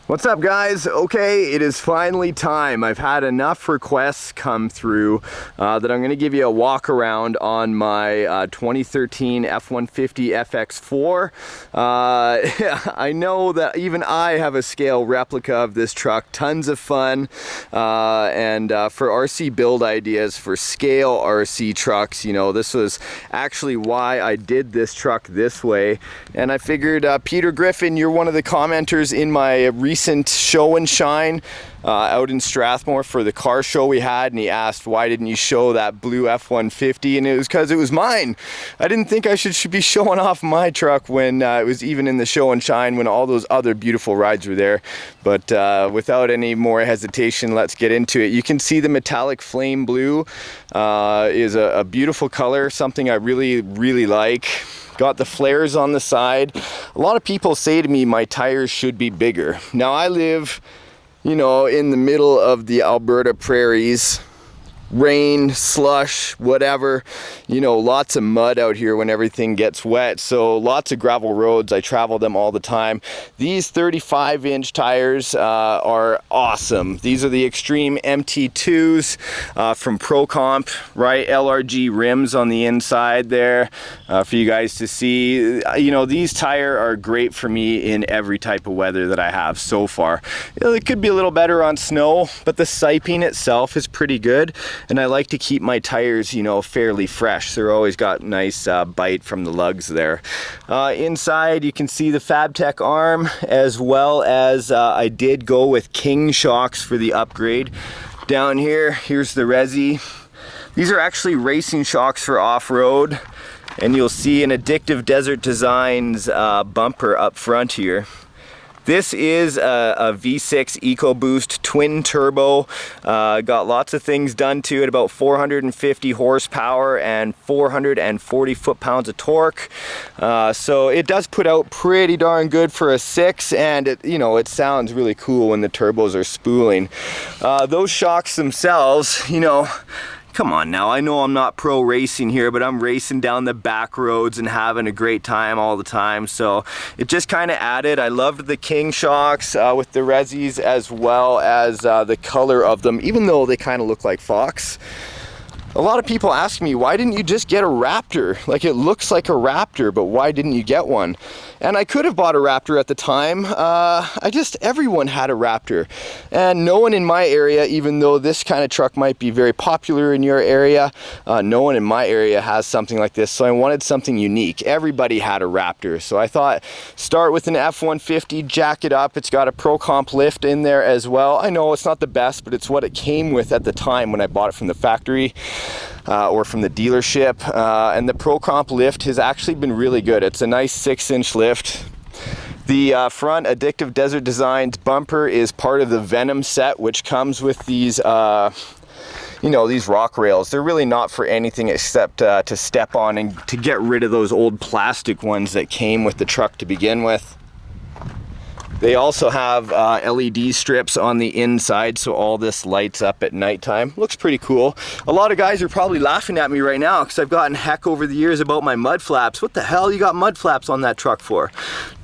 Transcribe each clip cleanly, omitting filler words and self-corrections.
What's up, guys? Okay, it is finally time. I've had enough requests come through that I'm going to give you a walk around on my 2013 F150 FX4. I know that even I have a scale replica of this truck. Tons of fun. And for RC build ideas for scale RC trucks, you know, this was actually why I did this truck this way. And I figured, Peter Griffin, you're one of the commenters in my recent show and shine out in Strathmore for the car show we had, and he asked, why didn't you show that blue F150? And it was because it was mine. I didn't think I should be showing off my truck when it was even in the show and shine when all those other beautiful rides were there. But without any more hesitation, let's get into it. You can see the metallic flame blue is a beautiful color, something I really like. Got the flares on the side. A lot of people say to me my tires should be bigger. Now I live, you know, in the middle of the Alberta prairies. Rain, slush, whatever, you know, lots of mud out here when everything gets wet, so lots of gravel roads. I travel them all the time. These 35-inch tires are awesome. These are the Xtreme MT2s from ProComp, right? LRG rims on the inside there for you guys to see. You know, these tires are great for me in every type of weather that I have so far. You know, it could be a little better on snow, but the siping itself is pretty good. And I like to keep my tires, you know, fairly fresh. They're always got nice bite from the lugs there. Inside, you can see the FabTech arm, as well as I did go with King shocks for the upgrade. Down here, here's the Resi. These are actually racing shocks for off-road. And you'll see an Addictive Desert Designs bumper up front here. This is a V6 Ecoboost twin turbo. Got lots of things done to it, about 450 horsepower and 440 foot-pounds of torque. So it does put out pretty darn good for a 6, and it, you know, it sounds really cool when the turbos are spooling. Those shocks themselves, you know, come on now, I know I'm not pro racing here, but I'm racing down the back roads and having a great time all the time. So it just kind of added. I loved the King shocks with the Resis, as well as the color of them, even though they kind of look like Fox. A lot of people ask me, why didn't you just get a Raptor? Like, it looks like a Raptor, but why didn't you get one? And I could have bought a Raptor at the time. Everyone had a Raptor. And no one in my area, even though this kind of truck might be very popular in your area, no one in my area has something like this. So I wanted something unique. Everybody had a Raptor. So I thought, start with an F150, jack it up. It's got a ProComp lift in there as well. I know it's not the best, but it's what it came with at the time when I bought it from the factory. Or from the dealership, and the ProComp lift has actually been really good. It's a nice 6-inch lift. The front Addictive Desert Designs bumper is part of the Venom set, which comes with these you know, these rock rails. They're really not for anything except to step on and to get rid of those old plastic ones that came with the truck to begin with. They also have LED strips on the inside, so all this lights up at nighttime. Looks pretty cool. A lot of guys are probably laughing at me right now because I've gotten heck over the years about my mud flaps. What the hell you got mud flaps on that truck for?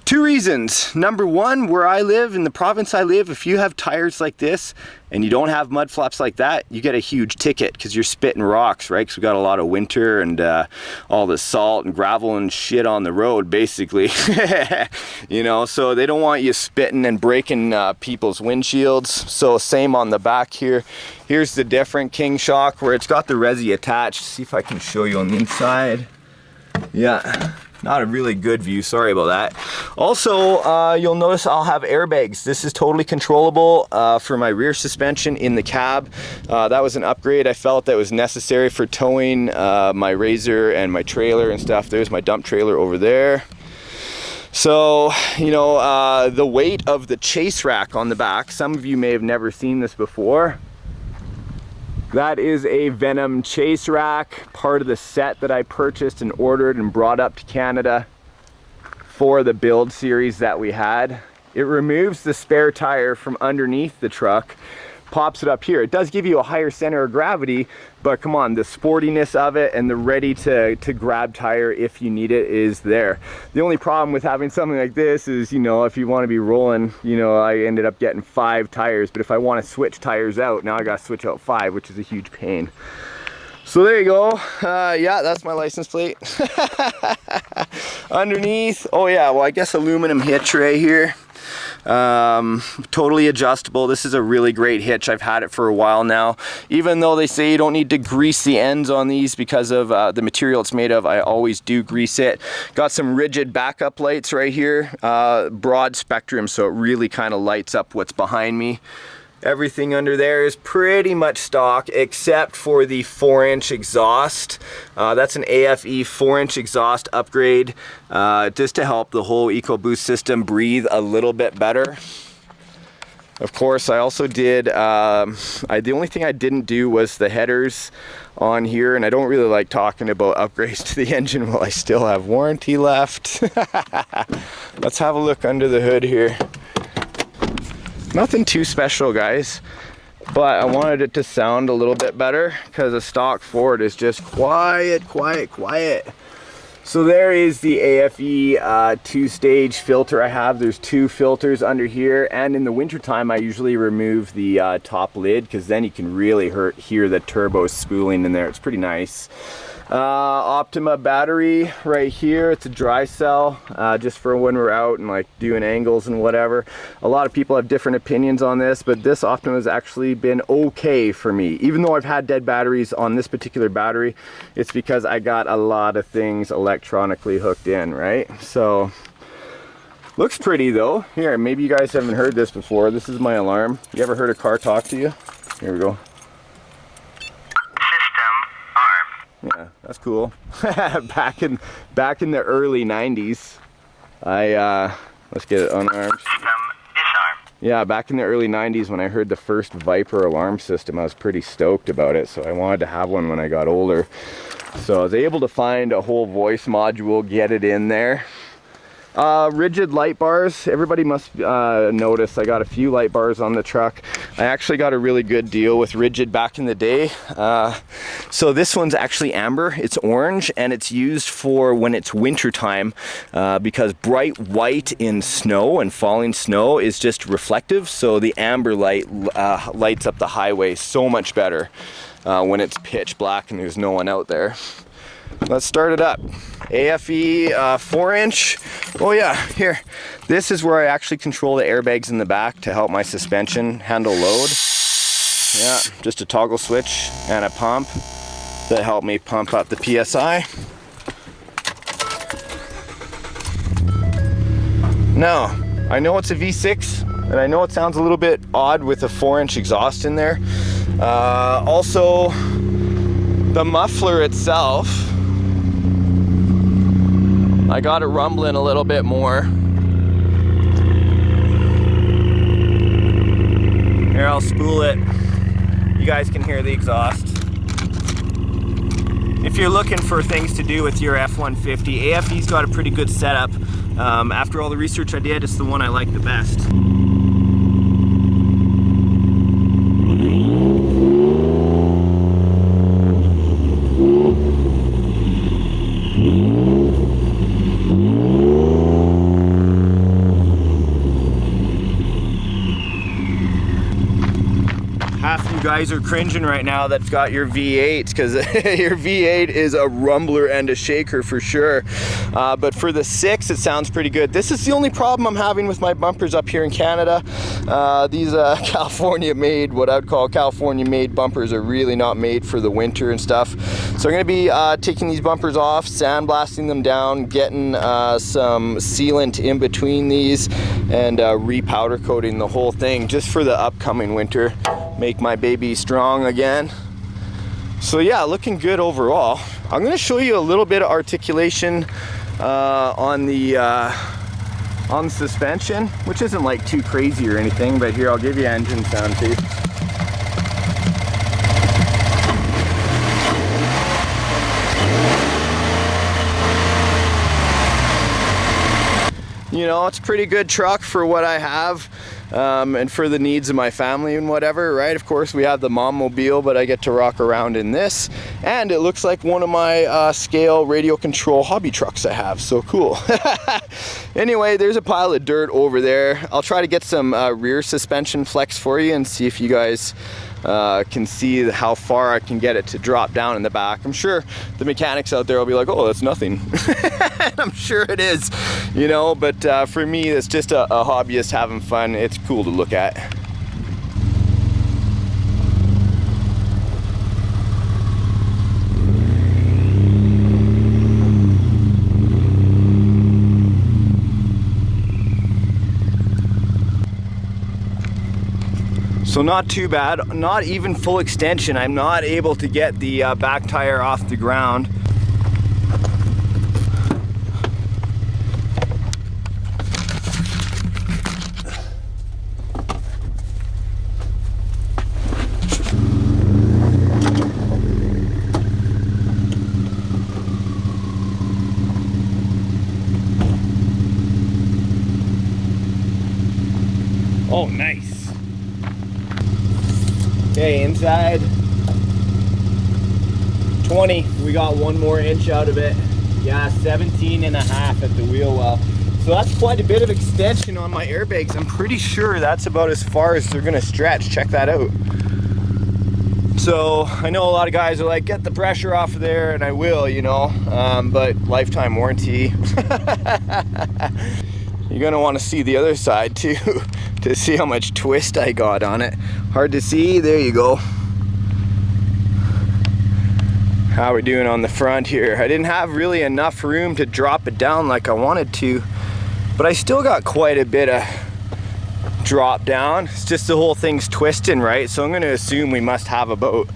Two reasons. Number one, where I live, in the province I live, if you have tires like this and you don't have mud flaps like that, you get a huge ticket because you're spitting rocks, right? Because we got a lot of winter and all the salt and gravel and shit on the road, basically. You know, so they don't want you spitting and breaking people's windshields. So same on the back here. Here's the different King shock where it's got the Resi attached. See if I can show you on the inside. Yeah. Not a really good view, sorry about that. Also, you'll notice I'll have airbags. This is totally controllable for my rear suspension in the cab. That was an upgrade I felt that was necessary for towing my Razor and my trailer and stuff. There's my dump trailer over there. So, you know, the weight of the chase rack on the back, some of you may have never seen this before. That is a Venom chase rack, part of the set that I purchased and ordered and brought up to Canada for the build series that we had. It removes the spare tire from underneath the truck, pops it up here. It does give you a higher center of gravity, but come on, the sportiness of it and the ready to grab tire if you need it is there. The only problem with having something like this is, you know, if you want to be rolling, you know, I ended up getting 5 tires, but if I want to switch tires out, now I got to switch out 5, which is a huge pain. So there you go. Yeah, that's my license plate. Underneath, oh yeah, well I guess aluminum hitch right here. Totally adjustable. This is a really great hitch. I've had it for a while now. Even though they say you don't need to grease the ends on these because of the material it's made of, I always do grease it. Got some rigid backup lights right here. Broad spectrum, so it really kind of lights up what's behind me. Everything under there is pretty much stock except for the 4-inch exhaust. That's an AFE 4-inch exhaust upgrade just to help the whole Ecoboost system breathe a little bit better. Of course, I also did, the only thing I didn't do was the headers on here, and I don't really like talking about upgrades to the engine while I still have warranty left. Let's have a look under the hood here. Nothing too special, guys, but I wanted it to sound a little bit better because a stock Ford is just quiet, quiet, quiet. So there is the AFE 2-stage filter I have. There's 2 filters under here, and in the wintertime I usually remove the top lid because then you can really hear the turbo spooling in there. It's pretty nice. Optima battery right here. It's a dry cell, just for when we're out and like doing angles and whatever. A lot of people have different opinions on this, but this Optima has actually been okay for me. Even though I've had dead batteries on this particular battery, it's because I got a lot of things electronically hooked in, right? So looks pretty though. Here, maybe you guys haven't heard this before. This is my alarm. You ever heard a car talk to you? Here we go. Yeah, that's cool. back in the early 90s, let's get it unarmed. Yeah, back in the early 90s when I heard the first Viper alarm system, I was pretty stoked about it, so I wanted to have one when I got older. So I was able to find a whole voice module, get it in there. Rigid light bars. Everybody must notice I got a few light bars on the truck. I actually got a really good deal with Rigid back in the day. So this one's actually amber. It's orange, and it's used for when it's winter time because bright white in snow and falling snow is just reflective. So the amber light lights up the highway so much better when it's pitch black and there's no one out there. Let's start it up. AFE 4-inch. Oh yeah, here. This is where I actually control the airbags in the back to help my suspension handle load. Yeah, just a toggle switch and a pump that help me pump up the PSI. Now, I know it's a V6, and I know it sounds a little bit odd with a 4-inch exhaust in there. Also, the muffler itself, I got it rumbling a little bit more. Here, I'll spool it. You guys can hear the exhaust. If you're looking for things to do with your F150, AFE's got a pretty good setup. After all the research I did, it's the one I like the best. Half you guys are cringing right now that's got your V8 because your V8 is a rumbler and a shaker for sure. But for the 6, it sounds pretty good. This is the only problem I'm having with my bumpers up here in Canada. These California made, what I'd call California made bumpers are really not made for the winter and stuff. So I'm going to be taking these bumpers off, sandblasting them down, getting some sealant in between these, and re-powder coating the whole thing just for the upcoming winter. Make my baby strong again. So yeah, looking good overall. I'm going to show you a little bit of articulation on the suspension, which isn't like too crazy or anything, but here I'll give you engine sound too. You know, it's a pretty good truck for what I have. and for the needs of my family and whatever, right? Of course, we have the mom mobile, but I get to rock around in this, and it looks like one of my scale radio control hobby trucks I have, so cool. Anyway, there's a pile of dirt over there. I'll try to get some rear suspension flex for you and see if you guys can see how far I can get it to drop down in the back. I'm sure the mechanics out there will be like, oh, that's nothing. I'm sure it is, you know, but for me, it's just a hobbyist having fun. It's cool to look at. So not too bad, not even full extension. I'm not able to get the back tire off the ground. Oh, nice. Okay, inside 20, we got 1 more inch out of it. Yeah, 17.5 at the wheel well. So that's quite a bit of extension on my airbags. I'm pretty sure that's about as far as they're gonna stretch. Check that out. So I know a lot of guys are like, get the pressure off of there, and I will, you know, but lifetime warranty. You're gonna wanna see the other side too, to see how much twist I got on it. Hard to see, there you go. How we're doing on the front here. I didn't have really enough room to drop it down like I wanted to, but I still got quite a bit of drop down. It's just the whole thing's twisting, right? So I'm gonna assume we must have about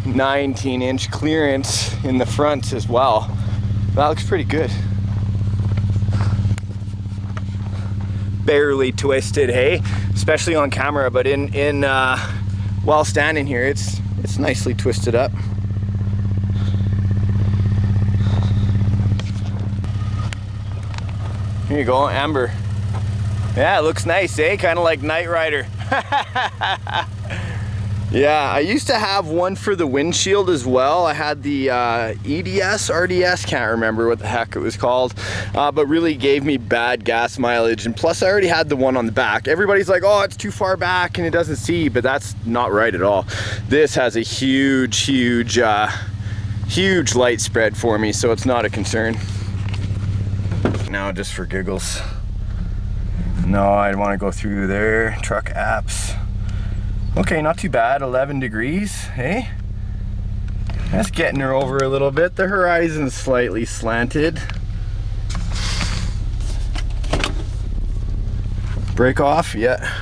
19-inch clearance in the front as well. That looks pretty good. Barely twisted, hey, especially on camera, but in while standing here, it's nicely twisted up. Here you go, amber. Yeah, it looks nice, eh? Kind of like Knight Rider. Yeah, I used to have one for the windshield as well. I had the EDS, RDS, can't remember what the heck it was called, but really gave me bad gas mileage. And plus I already had the one on the back. Everybody's like, oh, it's too far back and it doesn't see, but that's not right at all. This has a huge light spread for me, so it's not a concern. Now, just for giggles. No, I'd want to go through there, truck apps. Okay, not too bad, 11 degrees, hey? That's getting her over a little bit. The horizon's slightly slanted. Break off, yeah.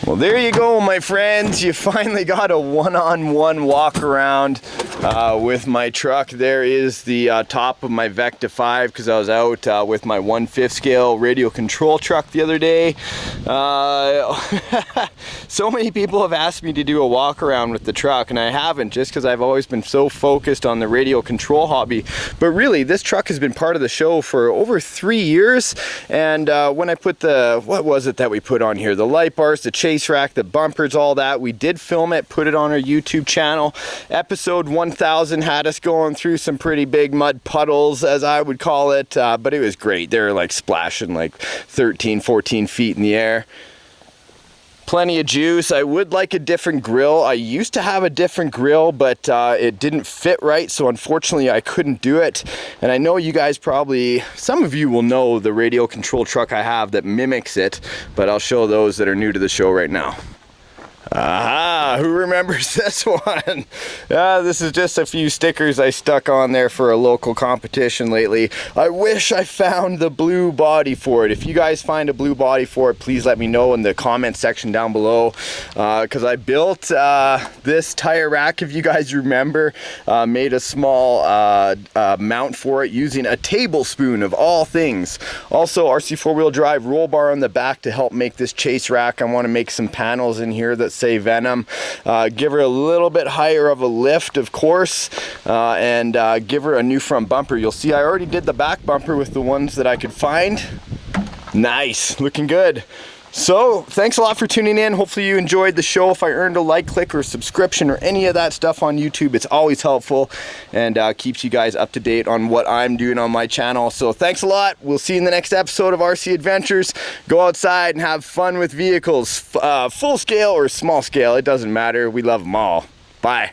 Well, there you go, my friends. You finally got a one-on-one walk around with my truck. There is the top of my Vecta 5, because I was out with my 1/5 scale radio control truck the other day. So many people have asked me to do a walk around with the truck, and I haven't, just because I've always been so focused on the radio control hobby. But really, this truck has been part of the show for over 3 years. And when I put the, what was it that we put on here? The light bars, the chase rack, the bumpers, all that. We did film it, put it on our YouTube channel. Episode 1000 had us going through some pretty big mud puddles, as I would call it, but it was great. They were like splashing like 13, 14 feet in the air. Plenty of juice. I would like a different grill. I used to have a different grill, but it didn't fit right, so unfortunately I couldn't do it. And I know you guys probably, some of you will know the radio control truck I have that mimics it, but I'll show those that are new to the show right now. Aha! Yeah, who remembers this one? This is just a few stickers I stuck on there for a local competition lately. I wish I found the blue body for it. If you guys find a blue body for it, please let me know in the comment section down below, because I built this tire rack, if you guys remember, made a small mount for it using a tablespoon of all things. Also, RC four-wheel drive roll bar on the back to help make this chase rack. I want to make some panels in here that say Venom. Give her a little bit higher of a lift, of course, and give her a new front bumper. You'll see I already did the back bumper with the ones that I could find. Nice, looking good. So thanks a lot for tuning in. Hopefully you enjoyed the show. If I earned a like, click, or subscription or any of that stuff on YouTube, it's always helpful and keeps you guys up to date on what I'm doing on my channel. So thanks a lot. We'll see you in the next episode of RC Adventures. Go outside and have fun with vehicles, full scale or small scale. It doesn't matter. We love them all. Bye.